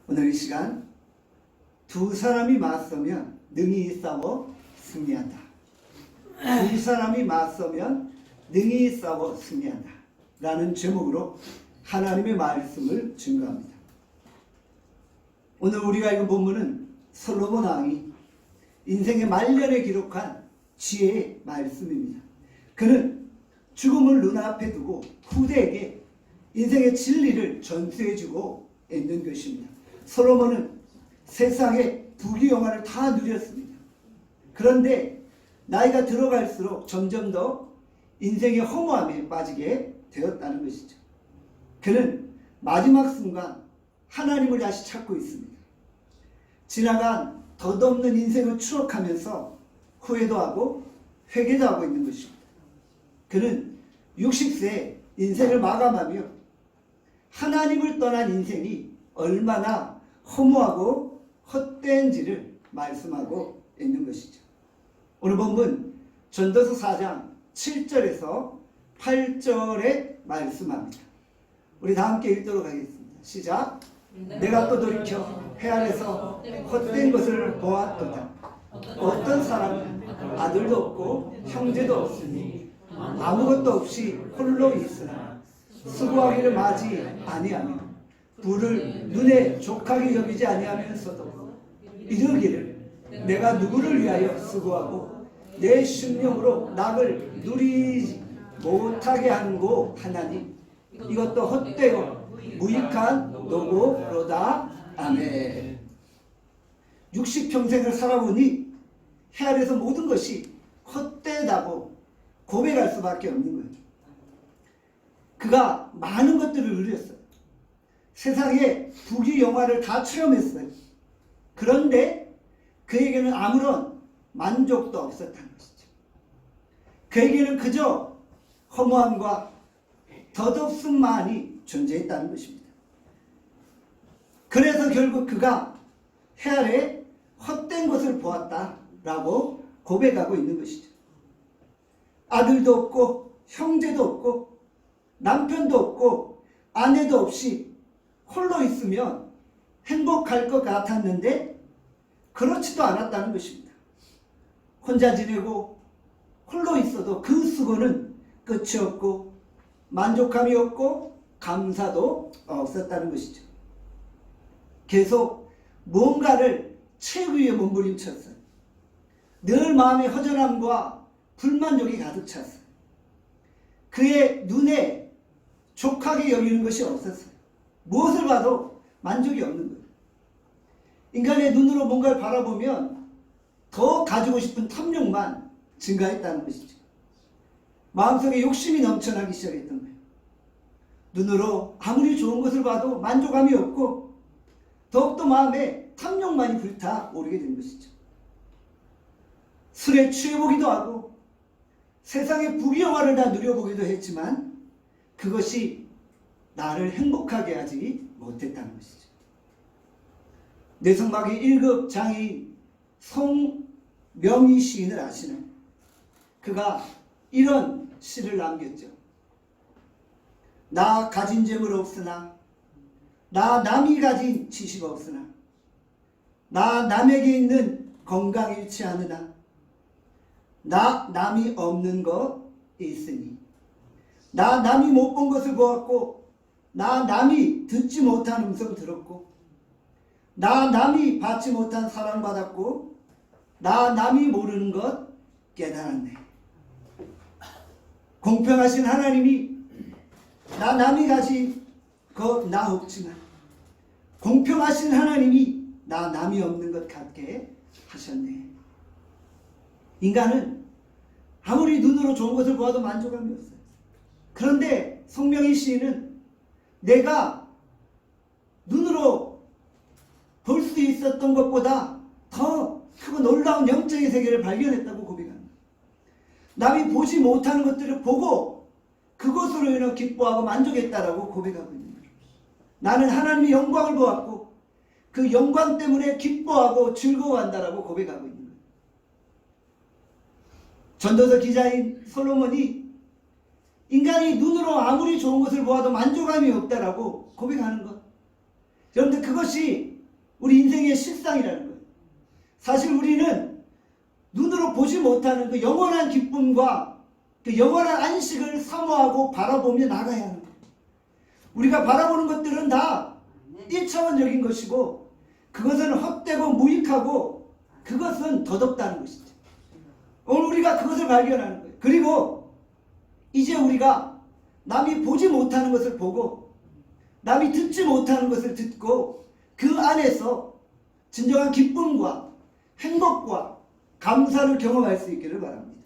오늘 이 시간 두 사람이 맞서면 능히 싸워 승리한다. 두 사람이 맞서면 능히 싸워 승리한다 라는 제목으로 하나님의 말씀을 증거합니다. 오늘 우리가 읽은 본문은 솔로몬 왕이 인생의 말년에 기록한 지혜의 말씀입니다. 그는 죽음을 눈앞에 두고 후대에게 인생의 진리를 전수해주고 있는 것입니다. 솔로몬은 세상의 부귀영화를 다 누렸습니다. 그런데 나이가 들어갈수록 점점 더 인생의 허무함에 빠지게 되었다는 것이죠. 그는 마지막 순간 하나님을 다시 찾고 있습니다. 지나간 덧없는 인생을 추억하면서 후회도 하고 회개도 하고 있는 것입니다. 그는 60세에 인생을 마감하며 하나님을 떠난 인생이 얼마나 허무하고 헛된지를 말씀하고 있는 것이죠. 오늘 본문 전도서 4장 7절에서 8절에 말씀합니다. 우리 다 함께 읽도록 하겠습니다. 시작. 내가 또 돌이켜 헤아려서 헛된 것을 보았도다. 어떤 사람은 아들도 없고 형제도 없으니 아무것도 없이 홀로 있으나 수고하기를 마지 아니하며 부를 눈에 족하게 여기지 아니하면서도 이르기를 내가 누구를 위하여 수고하고 내 심령으로 낙을 누리지 못하게 한고 하나니 이것도 헛되어 무익한 노고로다. 아멘. 60평생을 살아보니 헤아려서 모든 것이 헛되다고 고백할 수밖에 없는 거예요. 그가 많은 것들을 누렸어요. 세상의 부귀영화를 다 체험했어요. 그런데 그에게는 아무런 만족도 없었다는 것이죠. 그에게는 그저 허무함과 덧없음만이 존재했다는 것입니다. 그래서 결국 그가 헤아려 헛된 것을 보았다라고 고백하고 있는 것이죠. 아들도 없고 형제도 없고 남편도 없고 아내도 없이 홀로 있으면 행복할 것 같았는데 그렇지도 않았다는 것입니다. 혼자 지내고 홀로 있어도 그 수고는 끝이 없고 만족함이 없고 감사도 없었다는 것이죠. 계속 뭔가를 채우기 위해 몸부림쳤어요. 늘 마음의 허전함과 불만족이 가득 찼어요. 그의 눈에 족하게 여기는 것이 없었어요. 무엇을 봐도 만족이 없는 거예요. 인간의 눈으로 뭔가를 바라보면 더 가지고 싶은 탐욕만 증가했다는 것이죠. 마음속에 욕심이 넘쳐나기 시작했던 거예요. 눈으로 아무리 좋은 것을 봐도 만족감이 없고 더욱더 마음에 탐욕만이 불타오르게 된 것이죠. 술에 취해보기도 하고 세상의 부귀영화를 다 누려보기도 했지만 그것이 나를 행복하게 하지 못했다는 것이죠. 내성마귀 1급 장인 송명희 시인을 아시나요? 그가 이런 시를 남겼죠. 나 가진 재물 없으나 나 남이 가진 지식 없으나 나 남에게 있는 건강 잃지 않으나 나 남이 없는 것 있으니 나 남이 못 본 것을 보았고 나 남이 듣지 못한 음성 들었고 나 남이 받지 못한 사랑받았고 나 남이 모르는 것 깨달았네. 공평하신 하나님이 나 남이 가진 것 나 없지만 공평하신 하나님이 나 남이 없는 것 같게 하셨네. 인간은 아무리 눈으로 좋은 것을 보아도 만족감이 없어요. 그런데 송명희 시인은 내가 눈으로 볼 수 있었던 것보다 더 크고 놀라운 영적인 세계를 발견했다고 고백합니다. 남이 보지 못하는 것들을 보고 그것으로 인해 기뻐하고 만족했다라고 고백하고 있는 거예요. 나는 하나님의 영광을 보았고 그 영광 때문에 기뻐하고 즐거워한다라고 고백하고 있는 거예요. 전도서 기자인 솔로몬이 인간이 눈으로 아무리 좋은 것을 보아도 만족감이 없다라고 고백하는 것. 여러분들 그것이 우리 인생의 실상이라는 거예요. 사실 우리는 눈으로 보지 못하는 그 영원한 기쁨과 그 영원한 안식을 사모하고 바라보며 나가야 하는 거예요. 우리가 바라보는 것들은 다 1차원적인 것이고 그것은 헛되고 무익하고 그것은 더덥다는 것이죠. 오늘 우리가 그것을 발견하는 거예요. 그리고 이제 우리가 남이 보지 못하는 것을 보고 남이 듣지 못하는 것을 듣고 그 안에서 진정한 기쁨과 행복과 감사를 경험할 수 있기를 바랍니다.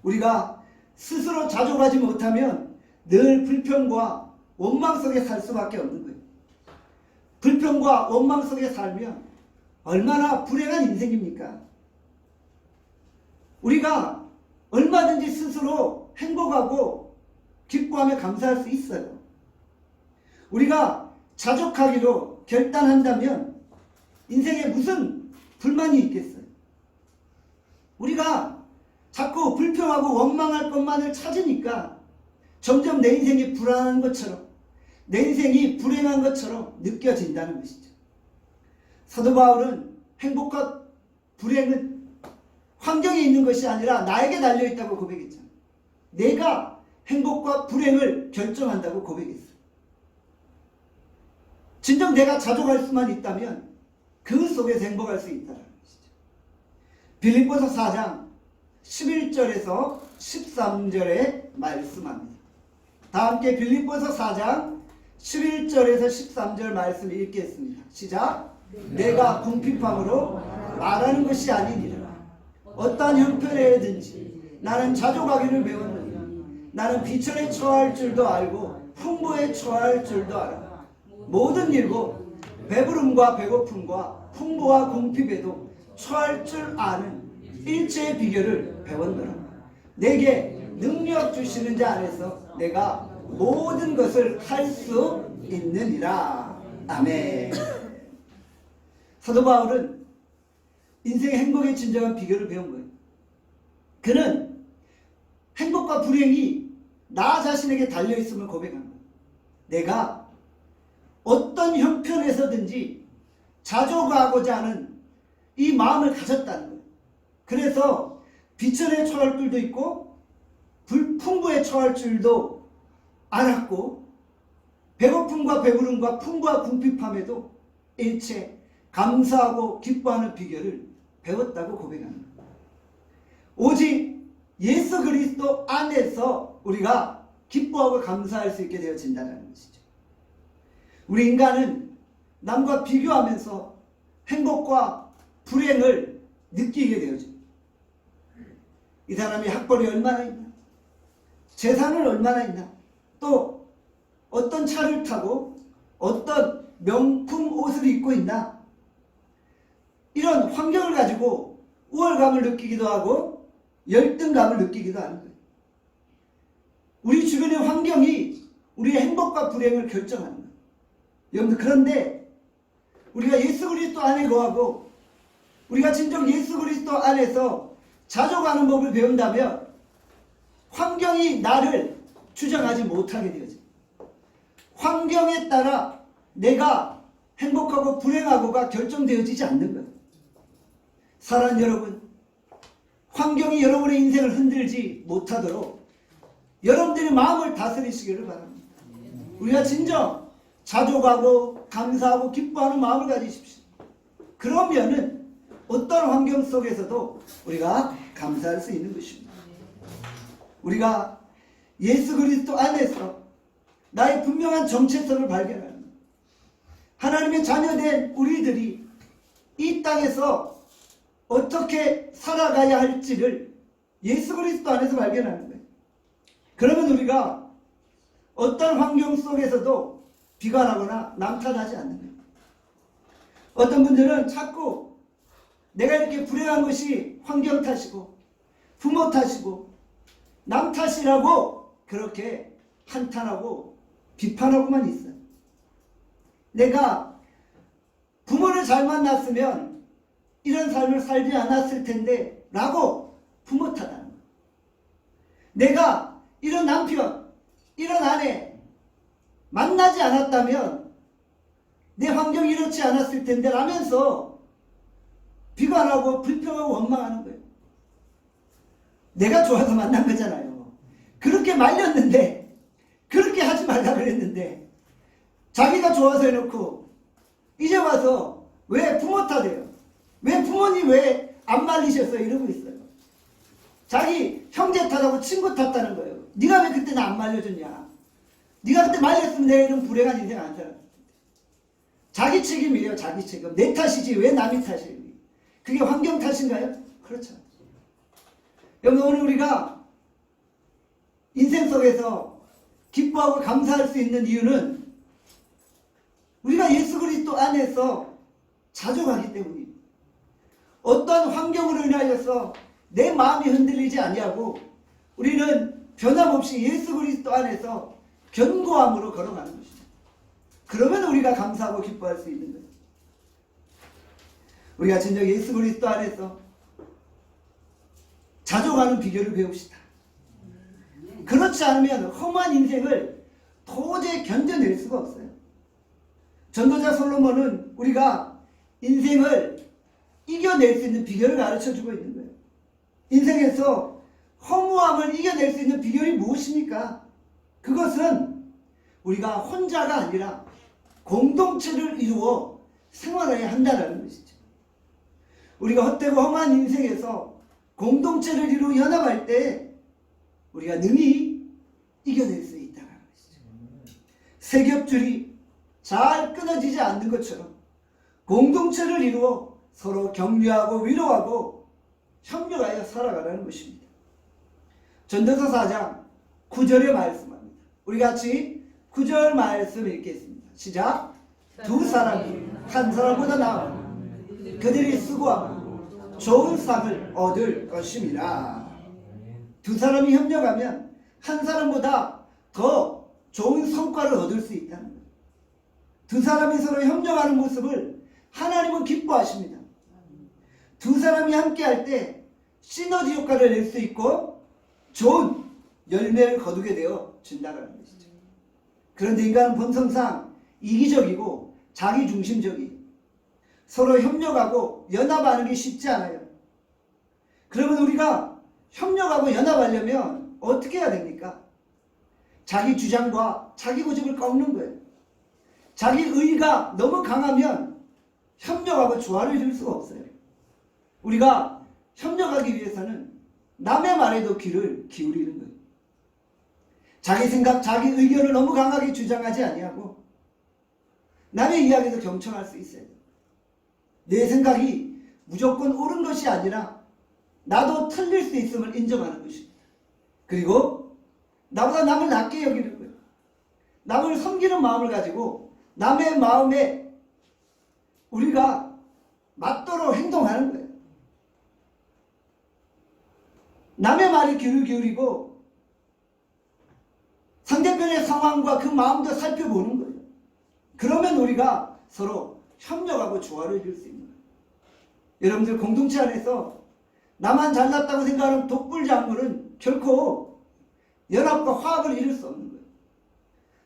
우리가 스스로 자족하지 못하면 늘 불평과 원망 속에 살 수밖에 없는 거예요. 불평과 원망 속에 살면 얼마나 불행한 인생입니까? 우리가 얼마든지 스스로 행복하고 기뻐하며 감사할 수 있어요. 우리가 자족하기로 결단한다면 인생에 무슨 불만이 있겠어요? 우리가 자꾸 불평하고 원망할 것만을 찾으니까 점점 내 인생이 불안한 것처럼 내 인생이 불행한 것처럼 느껴진다는 것이죠. 사도 바울은 행복과 불행은 환경에 있는 것이 아니라 나에게 달려있다고 고백했잖아요. 내가 행복과 불행을 결정한다고 고백했어요. 진정 내가 자족할 수만 있다면 그 속에서 행복할 수 있다는 것이죠. 빌립보서 4장 11절에서 13절에 말씀합니다. 다 함께 빌립보서 4장 11절에서 13절 말씀을 읽겠습니다. 시작. 내가 궁핍함으로 말하는 것이 아니니라. 어떠한 형편에든지 나는 자족하기를 배웠느니 나는 비천에 처할 줄도 알고 풍부에 처할 줄도 알아. 모든 일고 배부름과 배고픔과 풍부와 궁핍에도 처할 줄 아는 일체의 비결을 배웠노라. 내게 능력 주시는 자 안에서 내가 모든 것을 할 수 있느니라. 아멘. 사도 바울은 인생의 행복의 진정한 비결을 배운 거예요. 그는 행복과 불행이 나 자신에게 달려있음을 고백한 거예요. 내가 어떤 형편에서든지 자족하고자 하는 이 마음을 가졌다는 거예요. 그래서 비천에 처할 줄도 있고 풍부에 처할 줄도 알았고 배고픔과 배부름과 풍부와 궁핍함에도 일체 감사하고 기뻐하는 비결을 배웠다고 고백하는 거예요. 오직 예수 그리스도 안에서 우리가 기뻐하고 감사할 수 있게 되어진다는 것이죠. 우리 인간은 남과 비교하면서 행복과 불행을 느끼게 되어져. 이 사람이 학벌이 얼마나 있나? 재산은 얼마나 있나? 또 어떤 차를 타고 어떤 명품 옷을 입고 있나? 이런 환경을 가지고 우월감을 느끼기도 하고 열등감을 느끼기도 하는 거예요. 우리 주변의 환경이 우리의 행복과 불행을 결정하는 거예요. 여러분들, 그런데 우리가 예수 그리스도 안에 거하고 우리가 진정 예수 그리스도 안에서 자족하는 법을 배운다면 환경이 나를 주장하지 못하게 되어져. 환경에 따라 내가 행복하고 불행하고가 결정되어지지 않는 거예요. 사랑하는 여러분, 환경이 여러분의 인생을 흔들지 못하도록 여러분들의 마음을 다스리시기를 바랍니다. 우리가 진정 자족하고 감사하고 기뻐하는 마음을 가지십시오. 그러면은 어떤 환경 속에서도 우리가 감사할 수 있는 것입니다. 우리가 예수 그리스도 안에서 나의 분명한 정체성을 발견하는, 하나님의 자녀된 우리들이 이 땅에서 어떻게 살아가야 할지를 예수 그리스도 안에서 발견하는 거예요. 그러면 우리가 어떤 환경 속에서도 비관하거나 남탓하지 않는 거예요. 어떤 분들은 자꾸 내가 이렇게 불행한 것이 환경 탓이고 부모 탓이고 남 탓이라고 그렇게 한탄하고 비판하고만 있어요. 내가 부모를 잘 만났으면 이런 삶을 살지 않았을 텐데 라고 부모 탓하는 거예요. 내가 이런 남편, 이런 아내 만나지 않았다면 내 환경이 이렇지 않았을 텐데 라면서 비관하고 불평하고 원망하는 거예요. 내가 좋아서 만난 거잖아요. 그렇게 말렸는데, 그렇게 하지 말라 그랬는데 자기가 좋아서 해놓고 이제 와서 왜 부모 탓해요? 왜 부모님 왜 안 말리셨어요? 이러고 있어요. 자기 형제 탓하고 친구 탓하는 거예요. 네가 왜 그때 나 안 말려줬냐? 네가 그때 말렸으면 내가 이런 불행한 인생 안 살았을 텐데. 자기 책임이에요. 자기 책임. 내 탓이지 왜 남의 탓이에요? 그게 환경 탓인가요? 그렇죠. 여러분, 오늘 우리가 인생 속에서 기뻐하고 감사할 수 있는 이유는 우리가 예수 그리스도 안에서 자족하기 때문입니다. 어떤 환경으로 인하여서 내 마음이 흔들리지 아니하고 우리는 변함없이 예수 그리스도 안에서 견고함으로 걸어가는 것입니다. 그러면 우리가 감사하고 기뻐할 수 있는 거예요. 우리가 진정 예수 그리스도 안에서 자족하는 비결을 배웁시다. 그렇지 않으면 험한 인생을 도저히 견뎌낼 수가 없어요. 전도자 솔로몬은 우리가 인생을 이겨낼 수 있는 비결을 가르쳐주고 있는 거예요. 인생에서 허무함을 이겨낼 수 있는 비결이 무엇입니까? 그것은 우리가 혼자가 아니라 공동체를 이루어 생활해야 한다는 것이죠. 우리가 헛되고 험한 인생에서 공동체를 이루어 연합할 때 우리가 능히 이겨낼 수 있다는 것이죠. 세 겹줄이 잘 끊어지지 않는 것처럼 공동체를 이루어 서로 격려하고 위로하고 협력하여 살아가라는 것입니다. 전도서 4장 9절에 말씀합니다. 우리 같이 9절 말씀 읽겠습니다. 시작. 두 사람이 한 사람보다 나아 그들이 수고하고 좋은 상을 얻을 것입니다. 두 사람이 협력하면 한 사람보다 더 좋은 성과를 얻을 수 있다는 거예요. 두 사람이 서로 협력하는 모습을 하나님은 기뻐하십니다. 두 사람이 함께 할 때 시너지 효과를 낼 수 있고 좋은 열매를 거두게 되어 준다는 것이죠. 그런데 인간은 본성상 이기적이고 자기중심적이에요. 서로 협력하고 연합하는 게 쉽지 않아요. 그러면 우리가 협력하고 연합하려면 어떻게 해야 됩니까? 자기 주장과 자기 고집을 꺾는 거예요. 자기 의가 너무 강하면 협력하고 조화를 이룰 수가 없어요. 우리가 협력하기 위해서는 남의 말에도 귀를 기울이는 거예요. 자기 생각, 자기 의견을 너무 강하게 주장하지 아니하고 남의 이야기도 경청할 수 있어요. 내 생각이 무조건 옳은 것이 아니라 나도 틀릴 수 있음을 인정하는 것입니다. 그리고 나보다 남을 낮게 여기는 거예요. 남을 섬기는 마음을 가지고 남의 마음에 우리가 맞도록 행동하는 거예요. 남의 말에 귀를 기울이고 상대편의 상황과 그 마음도 살펴보는 거예요. 그러면 우리가 서로 협력하고 조화를 이룰 수 있는 거예요. 여러분들 공동체 안에서 나만 잘났다고 생각하는 독불장군은 결코 연합과 화합을 이룰 수 없는 거예요.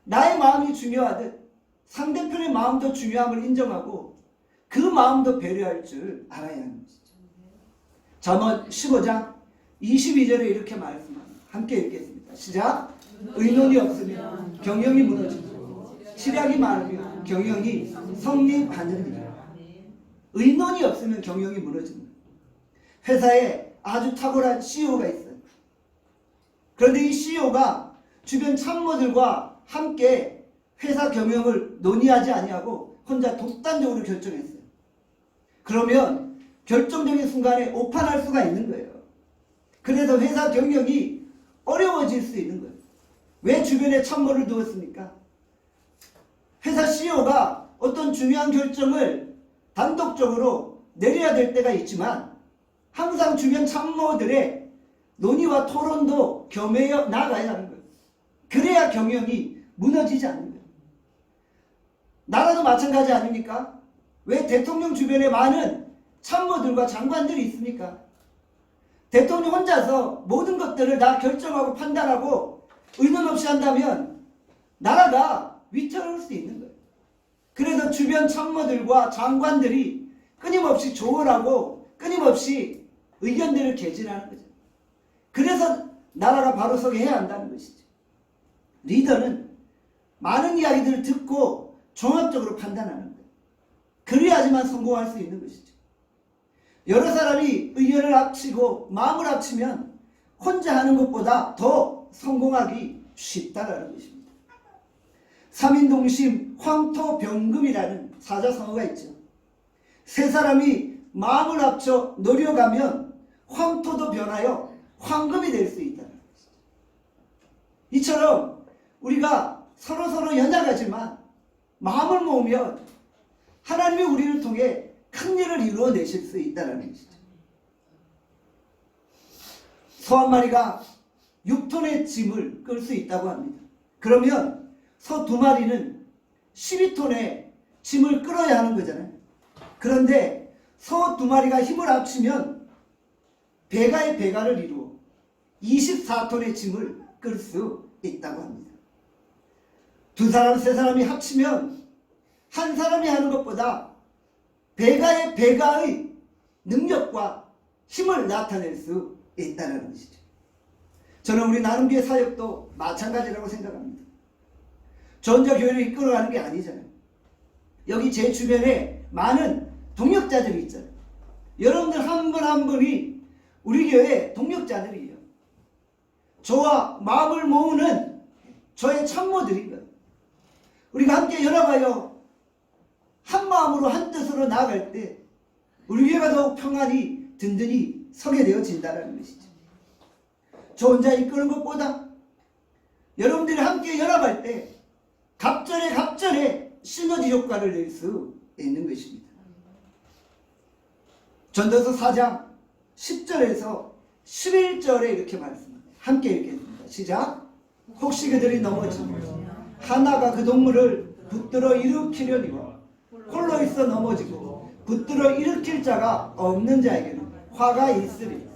나의 마음이 중요하듯 상대편의 마음도 중요함을 인정하고 그 마음도 배려할 줄 알아야 하는 것이죠. 잠언 15장 22절에 이렇게 말씀합니다. 함께 읽겠습니다. 시작. 의논이 없으면 경영이 무너지고 치략이 많으면 경영이 성립하느니라. 의논이 없으면 경영이 무너집니다. 회사에 아주 탁월한 CEO가 있어요. 그런데 이 CEO가 주변 참모들과 함께 회사 경영을 논의하지 아니하고 혼자 독단적으로 결정했어요. 그러면 결정적인 순간에 오판할 수가 있는 거예요. 그래서 회사 경영이 어려워질 수 있는 거예요. 왜 주변에 참모를 두었습니까? 회사 CEO가 어떤 중요한 결정을 단독적으로 내려야 될 때가 있지만 항상 주변 참모들의 논의와 토론도 겸해 나가야 하는 거예요. 그래야 경영이 무너지지 않는 거예요. 나라도 마찬가지 아닙니까? 왜 대통령 주변에 많은 참모들과 장관들이 있습니까? 대통령 혼자서 모든 것들을 다 결정하고 판단하고 의논 없이 한다면 나라가 위태로울 수 있는 거예요. 그래서 주변 참모들과 장관들이 끊임없이 조언하고 끊임없이 의견들을 개진하는 거죠. 그래서 나라가 바로 서게 해야 한다는 것이죠. 리더는 많은 이야기들을 듣고 종합적으로 판단하는 거예요. 그래야지만 성공할 수 있는 것이죠. 여러 사람이 의견을 합치고 마음을 합치면 혼자 하는 것보다 더 성공하기 쉽다라는 것입니다. 삼인동심 황토병금이라는 사자성어가 있죠. 세 사람이 마음을 합쳐 노력하면 황토도 변하여 황금이 될 수 있다는 것이죠. 이처럼 우리가 서로 연약하지만 마음을 모으면 하나님이 우리를 통해 큰 일을 이루어내실 수 있다는 것이죠. 소 한 마리가 6톤의 짐을 끌 수 있다고 합니다. 그러면 소 2마리는 12톤의 짐을 끌어야 하는 거잖아요. 그런데 소 2마리가 힘을 합치면 배가의 배가를 이루어 24톤의 짐을 끌 수 있다고 합니다. 2사람, 3사람이 합치면 한 사람이 하는 것보다 배가의 배가의 능력과 힘을 나타낼 수 있다는 것이죠. 저는 우리 나눔교회 사역도 마찬가지라고 생각합니다. 저 혼자 교회를 이끌어가는 게 아니잖아요. 여기 제 주변에 많은 동역자들이 있잖아요. 여러분들 한 분 한 분이 우리 교회 동역자들이에요. 저와 마음을 모으는 저의 참모들인 거예요. 우리가 함께 연합하여 한 마음으로 한 뜻으로 나아갈 때 우리 교회가 더욱 평안히 든든히 서게 되어진다는 것이죠. 저 혼자 이끄는 것보다 여러분들이 함께 연합할 때 갑절에 시너지 효과를 낼 수 있는 것입니다. 전도서 4장 10절에서 11절에 이렇게 말씀합니다. 함께 읽겠습니다. 시작. 혹시 그들이 넘어지면 하나가 그 동물을 붙들어 일으키려니와 홀로 있어 넘어지고 붙들어 일으킬 자가 없는 자에게는 화가 있으리.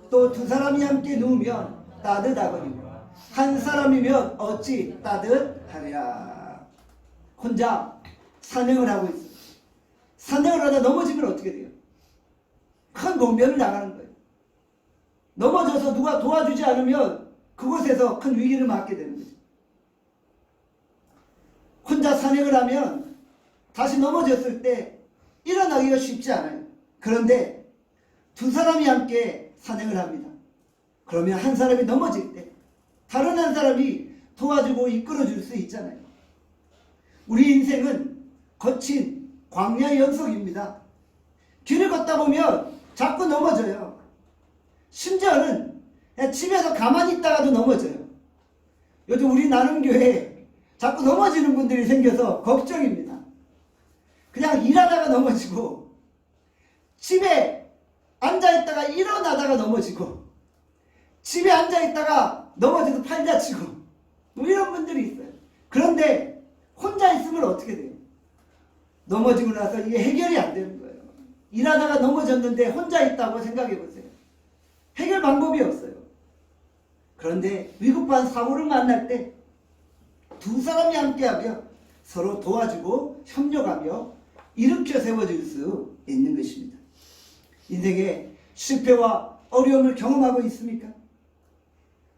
또 2사람이 함께 누우면 따뜻하거니와 한 사람이면 어찌 따뜻하랴. 혼자 산행을 하고 있어요. 산행을 하다 넘어지면 어떻게 돼요? 큰 공변을 당하는 거예요. 넘어져서 누가 도와주지 않으면 그곳에서 큰 위기를 맞게 되는 거죠. 혼자 산행을 하면 다시 넘어졌을 때 일어나기가 쉽지 않아요. 그런데 2사람이 함께 산행을 합니다. 그러면 한 사람이 넘어질 때 다른 한 사람이 도와주고 이끌어줄 수 있잖아요. 우리 인생은 거친 광야의 연속입니다. 길을 걷다 보면 자꾸 넘어져요. 심지어는 집에서 가만히 있다가도 넘어져요. 요즘 우리 나눔교회에 자꾸 넘어지는 분들이 생겨서 걱정입니다. 그냥 일하다가 넘어지고 집에 앉아있다가 일어나다가 넘어지고 집에 앉아있다가 넘어져서 팔 다치고 뭐 이런 분들이 있어요. 그런데 혼자 있으면 어떻게 돼요? 넘어지고 나서 이게 해결이 안 되는 거예요. 일하다가 넘어졌는데 혼자 있다고 생각해 보세요. 해결 방법이 없어요. 그런데 위급한 사고를 만날 때 2사람이 함께하며 서로 도와주고 협력하며 일으켜 세워줄 수 있는 것입니다. 인생에 실패와 어려움을 경험하고 있습니까?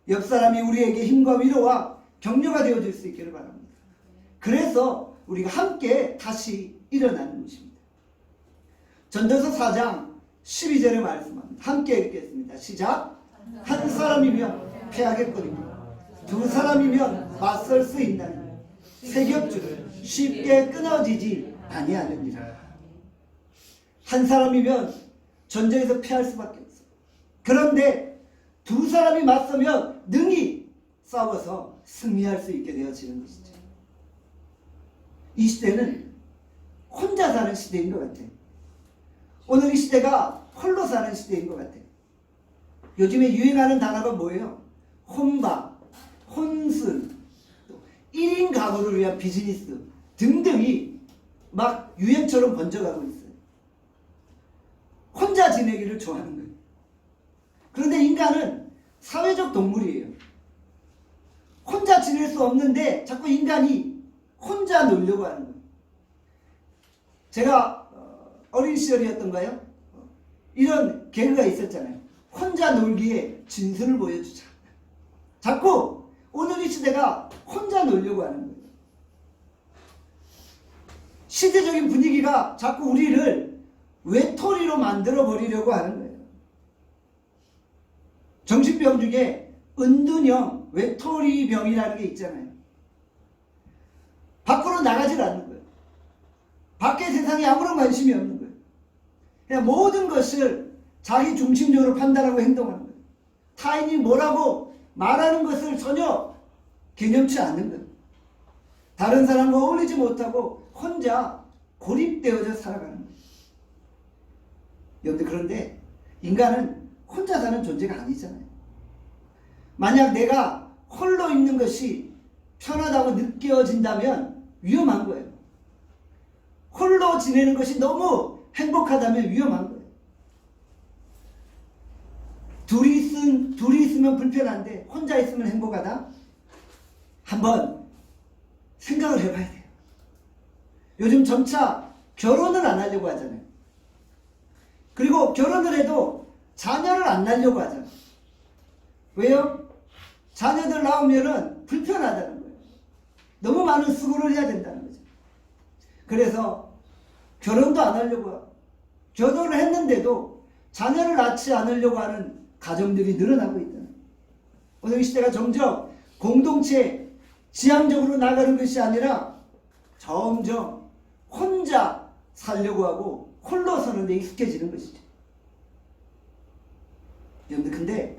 옆 사람이 우리에게 힘과 위로와 격려가 되어줄 수 있기를 바랍니다. 그래서 우리가 함께 다시 일어나는 것입니다. 전도서 4장 12절의 말씀합니다. 함께 읽겠습니다. 시작. 한 사람이면 패하겠거니와 2사람이면 맞설 수 있나니 세 겹줄은 쉽게 끊어지지 아니하느니라. 한 사람이면 전쟁에서 패할 수밖에 없어요. 그런데 2사람이 맞서면 능히 싸워서 승리할 수 있게 되어지는 것이죠. 이 시대는 혼자 사는 시대인 것 같아요. 오늘 이 시대가 홀로 사는 시대인 것 같아요. 요즘에 유행하는 단어가 뭐예요? 혼밥, 혼술, 1인 가구를 위한 비즈니스 등등이 막 유행처럼 번져가고 있어요. 혼자 지내기를 좋아하는 거예요. 그런데 인간은 사회적 동물이에요. 혼자 지낼 수 없는데 자꾸 인간이 혼자 놀려고 하는 거예요. 제가 어린 시절이었던가요? 이런 개그가 있었잖아요. 혼자 놀기에 진수를 보여주자. 자꾸 오늘 이 시대가 혼자 놀려고 하는 거예요. 시대적인 분위기가 자꾸 우리를 외톨이로 만들어 버리려고 하는 거예요. 정신병 중에 은둔형 외톨이병이라는 게 있잖아요. 밖으로 나가질 않는 거예요. 밖의 세상에 아무런 관심이 없는 거예요. 그냥 모든 것을 자기 중심적으로 판단하고 행동하는 거예요. 타인이 뭐라고 말하는 것을 전혀 개념치 않는 거예요. 다른 사람과 어울리지 못하고 혼자 고립되어져 살아가는 거예요. 여러분들, 그런데 인간은 혼자 사는 존재가 아니잖아요. 만약 내가 홀로 있는 것이 편하다고 느껴진다면 위험한 거예요. 홀로 지내는 것이 너무 행복하다면 위험한 거예요. 둘이 있으면 불편한데 혼자 있으면 행복하다? 한번 생각을 해봐야 돼요. 요즘 점차 결혼을 안 하려고 하잖아요. 그리고 결혼을 해도 자녀를 안 낳으려고 하잖아요. 왜요? 자녀들 낳으면은 불편하다는 거예요. 너무 많은 수고를 해야 된다는 거죠. 그래서 결혼도 안 하려고 하고, 결혼을 했는데도 자녀를 낳지 않으려고 하는 가정들이 늘어나고 있다. 오늘 이 시대가 점점 공동체 지향적으로 나가는 것이 아니라 점점 혼자 살려고 하고 홀로 서는 데 익숙해지는 것이죠. 여러분들, 근데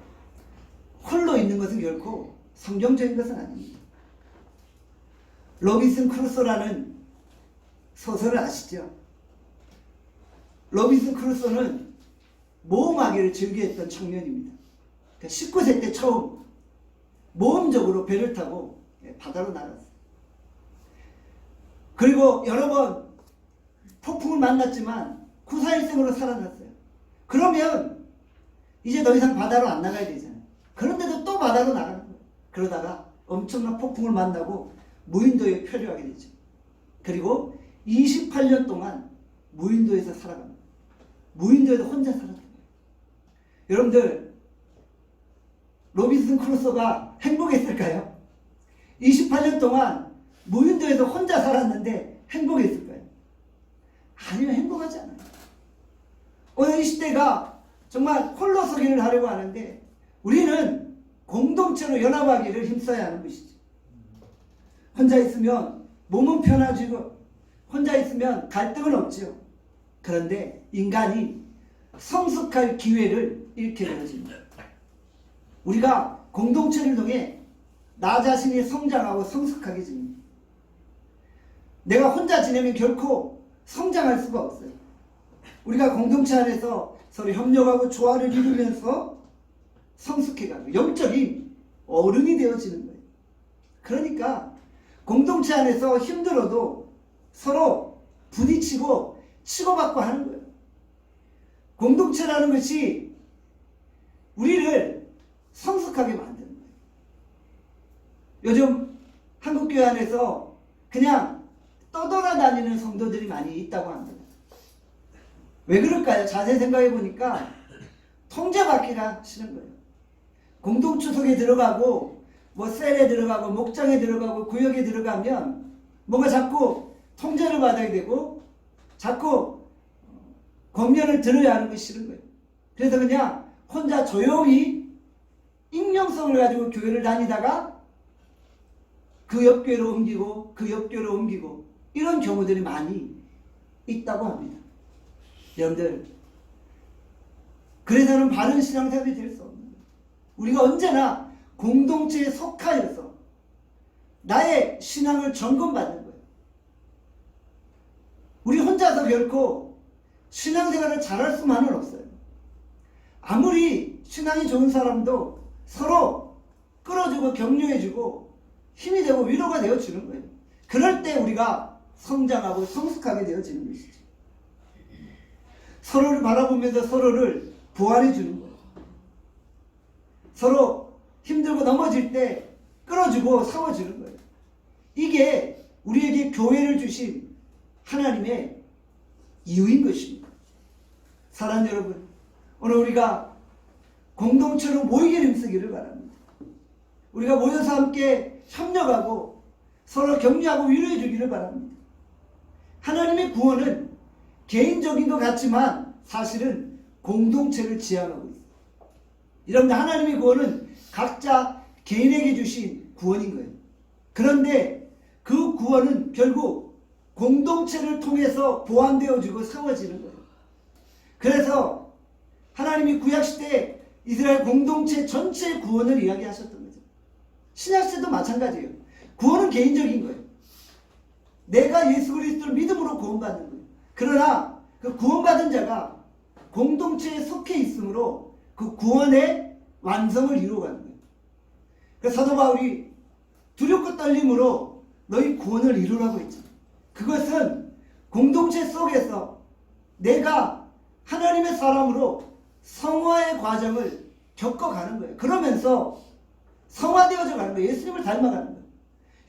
홀로 있는 것은 결코 성경적인 것은 아닙니다. 로빈슨 크루소라는 소설을 아시죠? 로빈슨 크루소는 모험하기를 즐겨했던 청년입니다. 19세 때 처음 모험적으로 배를 타고 바다로 나갔어요. 그리고 여러 번 폭풍을 만났지만 구사일생으로 살아났어요. 그러면 이제 더 이상 바다로 안 나가야 되잖아요. 그런데도 또 바다로 나가는 거예요. 그러다가 엄청난 폭풍을 만나고 무인도에 표류하게 되죠. 그리고 28년 동안 무인도에서 살아갑니다. 무인도에서 혼자 살았던 거예요. 여러분들, 로빈슨 크루소가 행복했을까요? 28년 동안 무인도에서 혼자 살았는데 행복했을까요? 아니요, 행복하지 않아요. 오늘 이 시대가 정말 홀로서기를 하려고 하는데 우리는 공동체로 연합하기를 힘써야 하는 것이죠. 혼자 있으면 몸은 편해지고 혼자 있으면 갈등은 없죠. 그런데 인간이 성숙할 기회를 잃게 되어집니다. 우리가 공동체를 통해 나 자신이 성장하고 성숙하게 됩니다. 내가 혼자 지내면 결코 성장할 수가 없어요. 우리가 공동체 안에서 서로 협력하고 조화를 이루면서 성숙해가고 영적인 어른이 되어지는 거예요. 그러니까 공동체 안에서 힘들어도 서로 부딪히고 치고받고 하는 거예요. 공동체라는 것이 우리를 성숙하게 만드는 거예요. 요즘 한국교회 안에서 그냥 떠돌아다니는 성도들이 많이 있다고 합니다. 왜 그럴까요? 자세히 생각해 보니까 통제받기가 싫은 거예요. 공동추석에 들어가고 뭐 셀에 들어가고 목장에 들어가고 구역에 들어가면 뭔가 자꾸 통제를 받아야 되고 자꾸 권면을 들어야 하는 것이 싫은 거예요. 그래서 그냥 혼자 조용히 익명성을 가지고 교회를 다니다가 그 옆 교회로 옮기고 그 옆 교회로 옮기고 이런 경우들이 많이 있다고 합니다. 여러분들, 그래서는 바른 신앙생활이 될 수 없는 거예요. 우리가 언제나 공동체에 속하여서 나의 신앙을 점검받는 거예요. 우리 혼자서 결코 신앙생활을 잘할 수만은 없어요. 아무리 신앙이 좋은 사람도 서로 끌어주고 격려해주고 힘이 되고 위로가 되어주는 거예요. 그럴 때 우리가 성장하고 성숙하게 되어지는 것이죠. 서로를 바라보면서 서로를 보완해 주는 거예요. 서로 힘들고 넘어질 때 끌어주고 세워주는 거예요. 이게 우리에게 교회를 주신 하나님의 이유인 것입니다. 사랑하는 여러분, 오늘 우리가 공동체로 모이기를 힘쓰기를 바랍니다. 우리가 모여서 함께 협력하고 서로 격려하고 위로해 주기를 바랍니다. 하나님의 구원은 개인적인 것 같지만 사실은 공동체를 지향하고 있습니다. 여러분들, 하나님의 구원은 각자 개인에게 주신 구원인 거예요. 그런데 그 구원은 결국 공동체를 통해서 보완되어지고 세워지는 거예요. 그래서 하나님이 구약시대에 이스라엘 공동체 전체의 구원을 이야기하셨던 거죠. 신약시대도 마찬가지예요. 구원은 개인적인 거예요. 내가 예수 그리스도를 믿음으로 구원받는 거예요. 그러나 그 구원받은 자가 공동체에 속해 있으므로 그 구원의 완성을 이루어가는 거예요. 그래서 사도 바울이 두렵고 떨림으로 너희 구원을 이루라고 했죠. 그것은 공동체 속에서 내가 하나님의 사람으로 성화의 과정을 겪어가는 거예요. 그러면서 성화되어져 가는 거예요. 예수님을 닮아가는 거예요.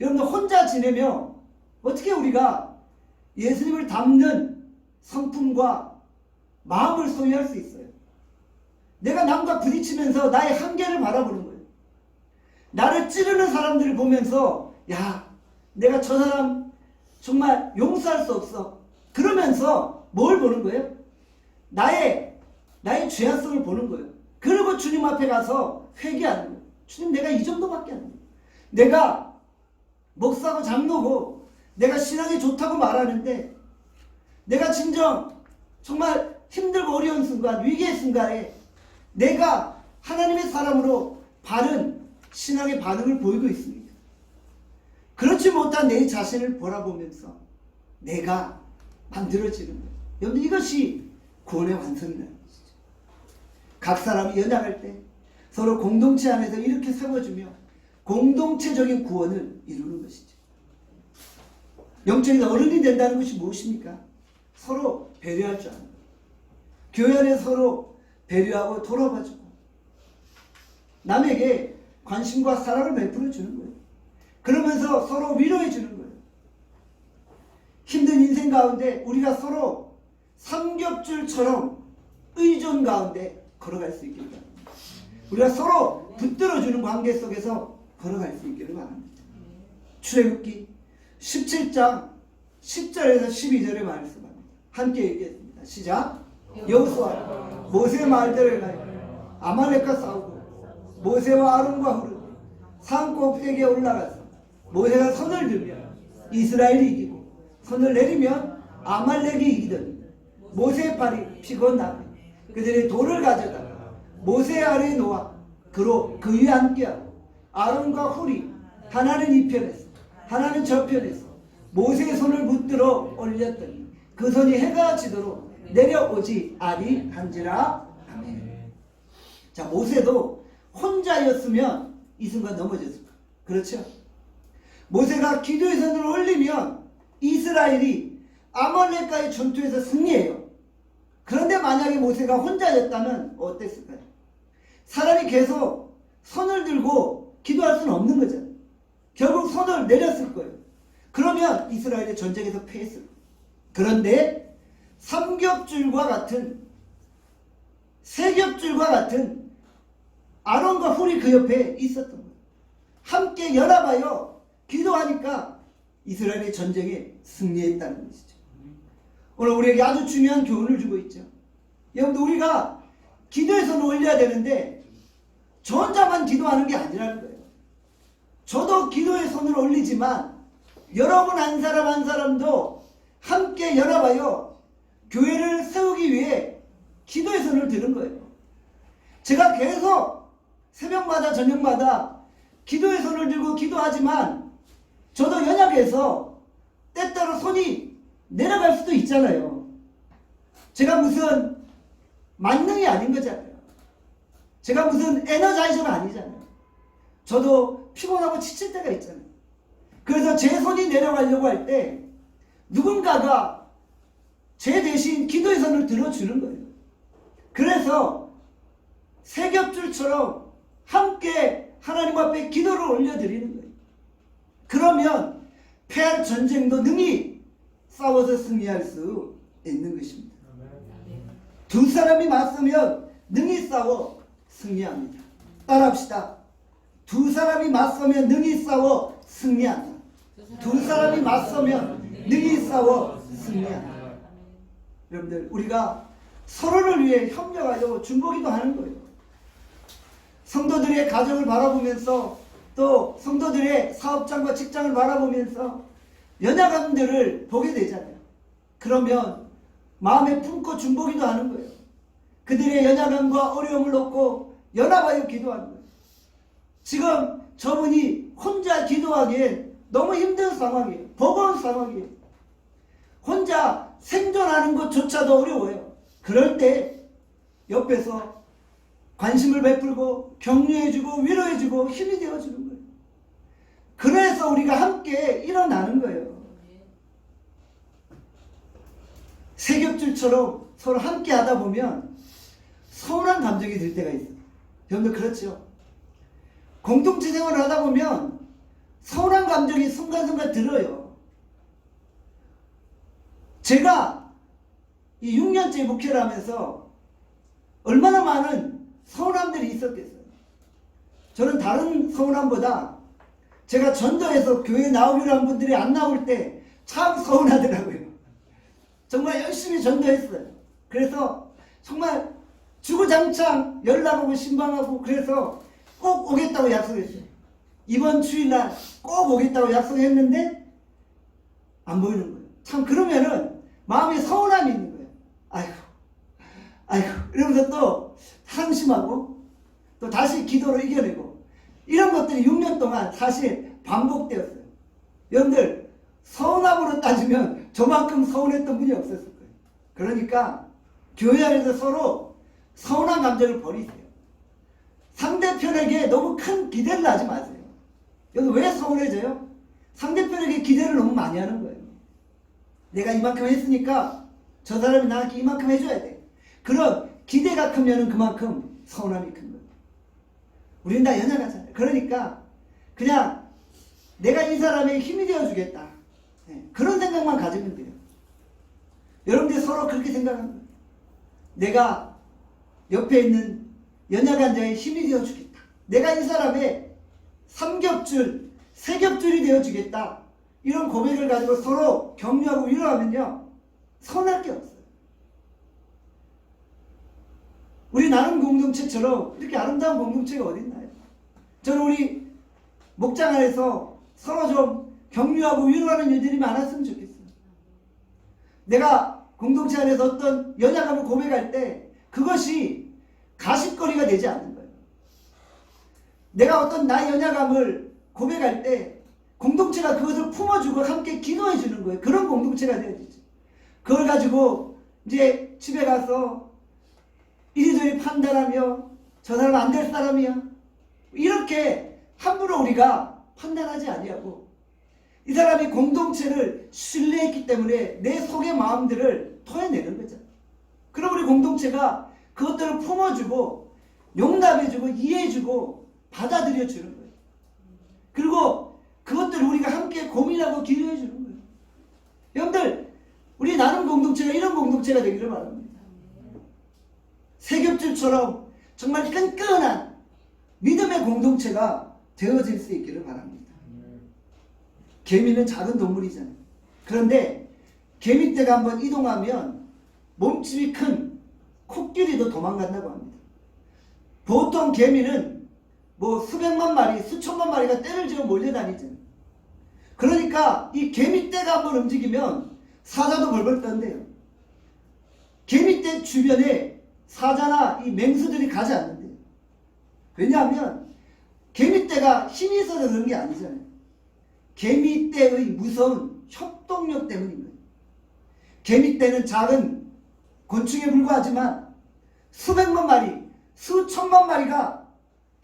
여러분들, 혼자 지내며 어떻게 우리가 예수님을 닮는 성품과 마음을 소유할 수 있어요? 내가 남과 부딪히면서 나의 한계를 바라보는 거예요. 나를 찌르는 사람들을 보면서 야, 내가 저 사람 정말 용서할 수 없어. 그러면서 뭘 보는 거예요? 나의 죄악성을 보는 거예요. 그리고 주님 앞에 가서 회개하는 거예요. 주님, 내가 이 정도밖에 안 돼요. 내가 목사고 장로고 내가 신앙이 좋다고 말하는데 내가 진정 정말 힘들고 어려운 순간, 위기의 순간에 내가 하나님의 사람으로 바른 신앙의 반응을 보이고 있습니다. 그렇지 못한 내 자신을 바라보면서 내가 만들어지는 거예요. 여러분, 이것이 구원의 완성이라는 것이죠. 각 사람이 연약할 때 서로 공동체 안에서 이렇게 세워주며 공동체적인 구원을 이루는 것이죠. 영적인 어른이 된다는 것이 무엇입니까? 서로 배려할 줄 아는 거예요. 교회 안에 서로 배려하고 돌아봐주고 남에게 관심과 사랑을 베풀어 주는 거예요. 그러면서 서로 위로해 주는 거예요. 힘든 인생 가운데 우리가 서로 삼겹줄처럼 의존 가운데 걸어갈 수 있기를 바랍니다. 우리가 서로 붙들어주는 관계 속에서 걸어갈 수 있기를 바랍니다. 출애굽기 17장 10절에서 12절의 말씀입니다. 함께 읽겠습니다. 시작. 여호수아 모세 말대로 행하여 아말렉과 싸우고 모세와 아론과 후르 산 꼭대기에 올라가서 모세가 손을 들면 이스라엘이 이기고 손을 내리면 아말렉이 이기더니 모세의 팔이 피곤하며 그들이 돌을 가져다가 모세 아래에 놓아 그 위에 앉게하고 아론과 훌이 하나는 이 편에서 하나는 저 편에서 모세의 손을 붙들어 올렸더니 그 손이 해가 지도록 내려오지 아니한지라. 아멘. 자, 모세도 혼자였으면 이 순간 넘어졌을 거예요. 그렇죠? 모세가 기도의 손을 올리면 이스라엘이 아말렉과의 전투에서 승리해요. 그런데 만약에 모세가 혼자였다면 어땠을까요? 사람이 계속 손을 들고 기도할 수는 없는 거잖아요. 결국 손을 내렸을 거예요. 그러면 이스라엘의 전쟁에서 패했을 거예요. 그런데 삼겹줄과 같은 세겹줄과 같은 아론과 훌이 그 옆에 있었던 거예요. 함께 연합하여 기도하니까 이스라엘의 전쟁에 승리했다는 것이죠. 오늘 우리에게 아주 중요한 교훈을 주고 있죠. 여러분들, 우리가 기도의 손을 올려야 되는데 저 혼자만 기도하는 게 아니라는 거예요. 저도 기도의 손을 올리지만 여러분 한 사람 한 사람도 함께 연합하여 교회를 세우기 위해 기도의 손을 드는 거예요. 제가 계속 새벽마다 저녁마다 기도의 손을 들고 기도하지만 저도 연약해서 때때로 손이 내려갈 수도 있잖아요. 제가 무슨 만능이 아닌 거잖아요. 제가 무슨 에너자이저가 아니잖아요. 저도 피곤하고 지칠 때가 있잖아요. 그래서 제 손이 내려가려고 할 때 누군가가 제 대신 기도의 손을 들어주는 거예요. 그래서 세겹줄처럼 함께 하나님 앞에 기도를 올려드리는 거예요. 그러면 패할 전쟁도 능히 싸워서 승리할 수 있는 것입니다. 두 사람이 맞서면 능히 싸워 승리합니다. 따라합시다. 두 사람이 맞서면 능히 싸워 승리한다. 두 사람이 맞서면 능히 싸워 승리한다. 여러분들, 우리가 서로를 위해 협력하여 중보기도 하는 거예요. 성도들의 가정을 바라보면서, 또 성도들의 사업장과 직장을 바라보면서 연약함들을 보게 되잖아요. 그러면 마음에 품고 중보기도 하는 거예요. 그들의 연약함과 어려움을 놓고 연합하여 기도하는 거예요. 지금 저분이 혼자 기도하기엔 너무 힘든 상황이에요. 버거운 상황이에요. 혼자 생존하는 것조차도 어려워요. 그럴 때 옆에서 관심을 베풀고 격려해주고 위로해주고 힘이 되어주는 거예요. 그래서 우리가 함께 일어나는 거예요. 세겹줄처럼 서로 함께 하다 보면 서운한 감정이 들 때가 있어요. 여러분들 그렇죠? 공동체 생활을 하다 보면 서운한 감정이 순간순간 들어요. 제가 이 6년째 목회를 하면서 얼마나 많은 서운함들이 있었겠어요. 저는 다른 서운함보다 제가 전도해서 교회 나오기로 한 분들이 안 나올 때 참 서운하더라고요. 정말 열심히 전도했어요. 그래서 정말 주구장창 연락하고 신방하고, 그래서 꼭 오겠다고 약속했어요. 이번 주일날 꼭 오겠다고 약속했는데 안 보이는 거예요. 참 그러면은 마음에 서운함이 있는 거예요. 아이고 이러면서 또 상심하고 또 다시 기도로 이겨내고, 이런 것들이 6년 동안 사실 반복되었어요. 여러분들, 서운함으로 따지면 저만큼 서운했던 분이 없었을 거예요. 그러니까 교회 안에서 서로 서운한 감정을 버리세요. 상대편에게 너무 큰 기대를 하지 마세요. 여기 왜 서운해져요? 상대편에게 기대를 너무 많이 하는 거예요. 내가 이만큼 했으니까 저 사람이 나한테 이만큼 해줘야 돼. 그런 기대가 크면 그만큼 서운함이 큰 거예요. 우리는 다 연약하잖아요. 그러니까 그냥 내가 이 사람의 힘이 되어주겠다. 그런 생각만 가지면 돼요. 여러분들이 서로 그렇게 생각하는 거예요. 내가 옆에 있는 연약한 자의 힘이 되어주겠다. 내가 이 사람의 3겹줄, 3겹줄이 되어주겠다. 이런 고백을 가지고 서로 격려하고 위로하면요, 서운할 게 없어요. 우리 나눔 공동체처럼 이렇게 아름다운 공동체가 어디 있나요? 저는 우리 목장 안에서 서로 좀 격려하고 위로하는 일들이 많았으면 좋겠어요. 내가 공동체 안에서 어떤 연약함을 고백할 때 그것이 가십거리가 되지 않는 거예요. 내가 어떤 나의 연약함을 고백할 때 공동체가 그것을 품어주고 함께 기도해 주는 거예요. 그런 공동체가 되어야 되죠. 그걸 가지고 이제 집에 가서 이리저리 판단하며 저 사람 안 될 사람이야, 이렇게 함부로 우리가 판단하지 아니하고, 이 사람이 공동체를 신뢰했기 때문에 내 속의 마음들을 토해내는 거죠. 그럼 우리 공동체가 그것들을 품어주고 용납해주고 이해해주고 받아들여주는 거예요. 그리고 그것들을 우리가 함께 고민하고 기도해주는 거예요. 여러분들, 우리 나눔 공동체가 이런 공동체가 되기를 바랍니다. 세겹줄처럼 정말 끈끈한 믿음의 공동체가 되어질 수 있기를 바랍니다. 개미는 작은 동물이잖아요. 그런데 개미떼가 한번 이동하면 몸집이 큰 코끼리도 도망간다고 합니다. 보통 개미는 뭐 수백만 마리, 수천만 마리가 떼를 지어 몰려다니잖아요. 그러니까 이 개미떼가 한번 움직이면 사자도 벌벌 떤대요. 개미떼 주변에 사자나 이 맹수들이 가지 않는데요. 왜냐하면 개미떼가 힘이 있어서 그런 게 아니잖아요. 개미떼의 무서운 협동력 때문인 거예요. 개미떼는 작은 곤충에 불과하지만 수백만 마리, 수천만 마리가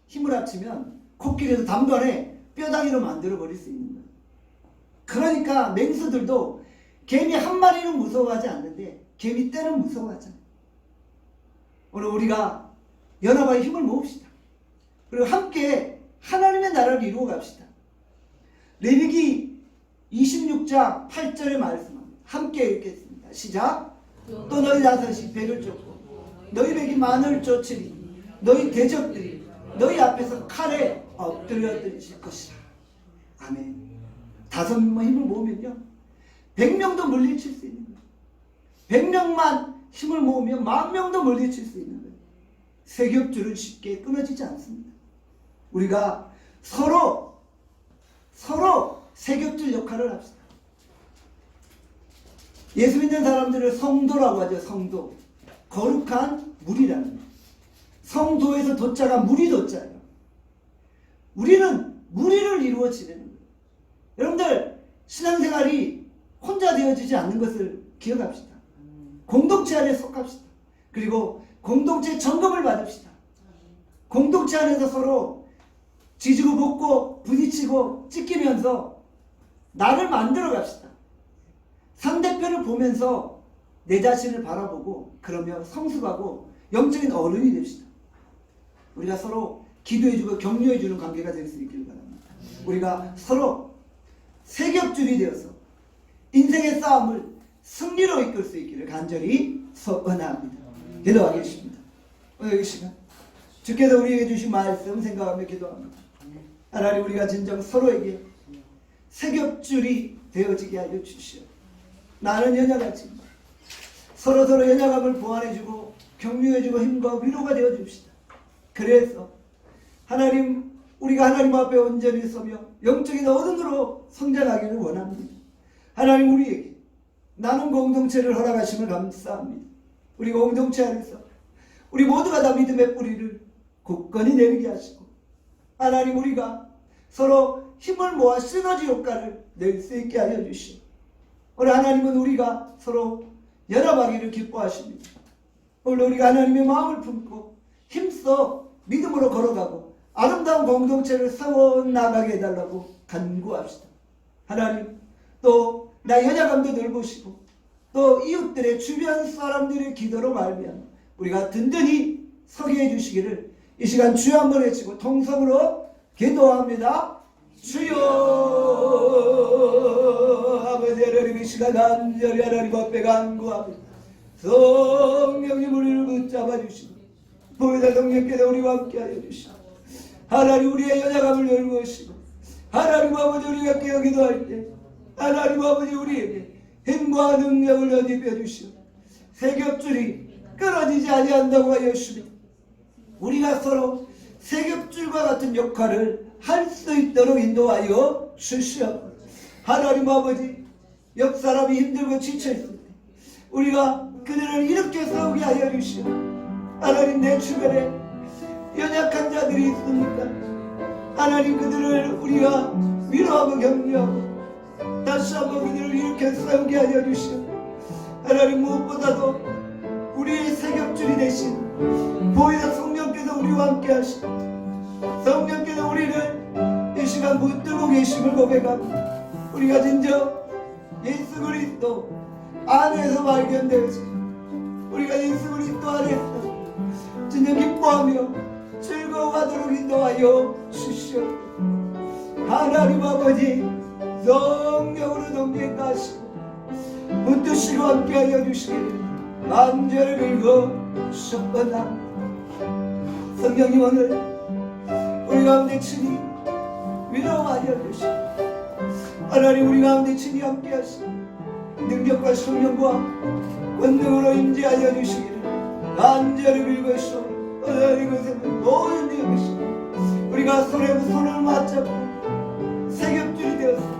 힘을 합치면 코끼리도 단번에 뼈다귀로 만들어버릴 수 있는 거예요. 그러니까 맹수들도 개미 한 마리는 무서워하지 않는데 개미떼는 무서워하잖아요. 오늘 우리가 연합하여 힘을 모읍시다. 그리고 함께 하나님의 나라를 이루어 갑시다. 레위기 26장 8절의 말씀입니다. 함께 읽겠습니다. 시작. 또 너희 다섯이 배를 쫓고 너희 백이 만을 쫓으니 너희 대적들이 너희 앞에서 칼에 엎드려질 것이라. 아멘. 5명만 힘을 모으면요 100명도 물리칠 수 있는 거예요. 100명만 힘을 모으면 10,000명도 물리칠 수 있는 거예요. 세겹줄은 쉽게 끊어지지 않습니다. 우리가 서로 세겹줄 역할을 합시다. 예수 믿는 사람들을 성도라고 하죠. 성도. 거룩한 물이라는 거예요. 성도에서 도자가 물이 도자예요. 우리는 무리를 이루어 지내는 거예요. 여러분들 신앙생활이 혼자 되어지지 않는 것을 기억합시다. 공동체 안에 속합시다. 그리고 공동체 점검을 받읍시다. 공동체 안에서 서로 지지고 볶고 부딪히고 찢기면서 나를 만들어 갑시다. 상대편을 보면서 내 자신을 바라보고 그러며 성숙하고 영적인 어른이 됩시다. 우리가 서로 기도해주고 격려해주는 관계가 될 수 있기를 바랍니다. 우리가 서로 세겹줄이 되어서 인생의 싸움을 승리로 이끌 수 있기를 간절히 소원합니다. 기도하겠습니다. 오늘 이 시간 주께서 우리에게 주신 말씀 생각하며 기도합니다. 하나님, 우리가 진정 서로에게 세겹줄이 되어지게 하여 주시오. 나는 연약하지만 서로 연약함을 보완해주고 격려해주고 힘과 위로가 되어 줍시다. 그래서 하나님, 우리가 하나님 앞에 온전히 서며 영적인 어른으로 성장하기를 원합니다. 하나님, 우리에게 나눔 공동체를 허락하심을 감사합니다. 우리 공동체 안에서 우리 모두가 다 믿음의 뿌리를 굳건히 내리게 하시고 하나님, 우리가 서로 힘을 모아 시너지 효과를 낼 수 있게 하여 주시오. 오늘 하나님은 우리가 서로 연합하기를 기뻐하십니다. 오늘 우리가 하나님의 마음을 품고 힘써 믿음으로 걸어가고 아름다운 공동체를 세워나가게 해달라고 간구합시다. 하나님, 또 나 연약함도 늘 보시고 또 이웃들의 주변 사람들의 기도로 말미암아 우리가 든든히 서게 해주시기를 이 시간 주여 한번 외치고 통성으로 기도합니다. 주여. 아버지 하나님, 이 시간 간절히 하나님 앞에 간구합니다. 성령님, 우리를 붙잡아 주시고 보혜사 성령께서 우리와 함께하여 주시고 하나님, 우리의 연약함을 열고시고 하나님 아버지, 우리가 깨어 기도할 때 하나님 아버지, 우리에게 힘과 능력을 얻입혀 주시오. 세겹줄이 끊어지지 아니한다고 하였습니다. 우리가 서로 세겹줄과 같은 역할을 할 수 있도록 인도하여 주시오. 하나님 아버지, 옆 사람이 힘들고 지쳐있을 때 우리가 그들을 이렇게 세우게 하여 주시오. 하나님, 내 주변에 연약한 자들이 있습니까? 하나님, 그들을 우리가 위로하고 격려하고 다시 한번 그들을 이렇게 세우게 하여 주시오. 하나님, 무엇보다도 우리의 세겹줄이 되신 보혜사 성령께서 우리와 함께 하시고 성령께서 우리를 이 시간 붙들고 계심을 고백합니다. 우리가 진정 예수 그리스도 안에서 발견되어서 우리가 예수 그리스도 안에서 진정 기뻐하며 즐거워하도록 인도하여 주시오. 하나님 아버지, 성령으로 동행하시고 붙드시고 함께하여 주시기를 간절히 빌고 싶었나. 성령님, 오늘 우리 가운데 친히 위로하여 주시고 하나님, 우리 가운데 친히 함께하시고 능력과 성령과 권능으로 임재하여 주시기를 간절히 빌고 싶어. 하나님, 그것에 모든 일을 우리가 손에 손을 맞잡고 세겹줄이 되어서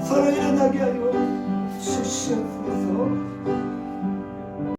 서로 일어나게 하여 주시옵소서.